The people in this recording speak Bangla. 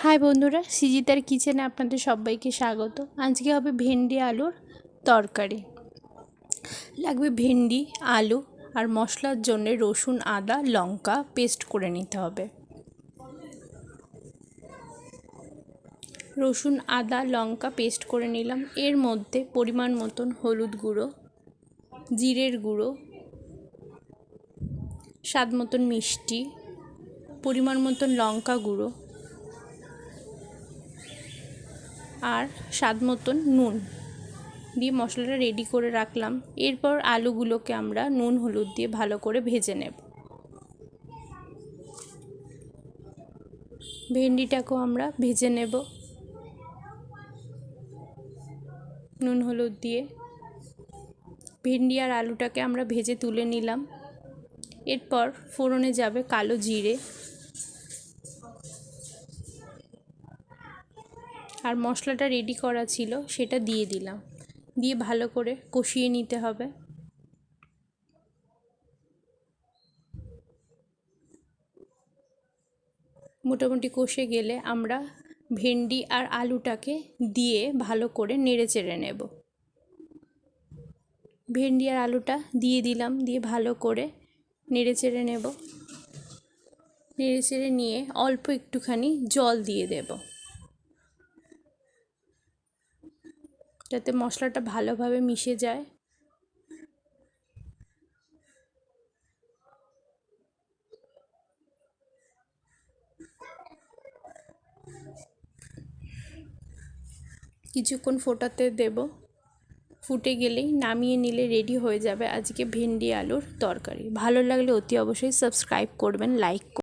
হাই বন্ধুরা, সিজিতার কিচেনে আপনাদের সবাইকে স্বাগত। আজকে হবে ভেন্ডি আলুর তরকারি। লাগবে ভেন্ডি, আলু আর মশলার জন্য রসুন, আদা, লঙ্কা পেস্ট করে নিতে হবে। রসুন, আদা, লঙ্কা পেস্ট করে নিলাম। এর মধ্যে পরিমাণ মতন হলুদ গুঁড়ো, জিরের গুঁড়ো, স্বাদ মতন মিষ্টি, পরিমাণ মতন লঙ্কা গুঁড়ো আর স্বাদ মতন নুন দিয়ে মশলাটা রেডি করে রাখলাম। এরপর আলুগুলোকে আমরা নুন হলুদ দিয়ে ভালো করে ভেজে নেব। ভেন্ডিটাকেও আমরা ভেজে নেব নুন হলুদ দিয়ে। ভেন্ডি আর আলুটাকে আমরা ভেজে তুলে নিলাম। এরপর ফোড়নে যাবে কালো জিরে আর মশলাটা রেডি করা ছিল সেটা দিয়ে দিলাম, দিয়ে ভালো করে কষিয়ে নিতে হবে। মোটামুটি কষে গেলে আমরা ভেন্ডি আর আলুটাকে দিয়ে ভালো করে নেড়ে চেড়ে নেব। ভেন্ডি আর আলুটা দিয়ে দিলাম, দিয়ে ভালো করে নেড়ে চেড়ে নেব। নেড়ে চেড়ে নিয়ে অল্প একটুখানি জল দিয়ে দেব, যাতে মশলাটা ভালোভাবে মিশে যায়। কিছুক্ষণ ফোটাতে দেব, ফুটে গেলেই নামিয়ে নিলে রেডি হয়ে যাবে আজকে ভেন্ডি আলুর তরকারি। ভালো লাগলে অতি অবশ্যই সাবস্ক্রাইব করবেন, লাইক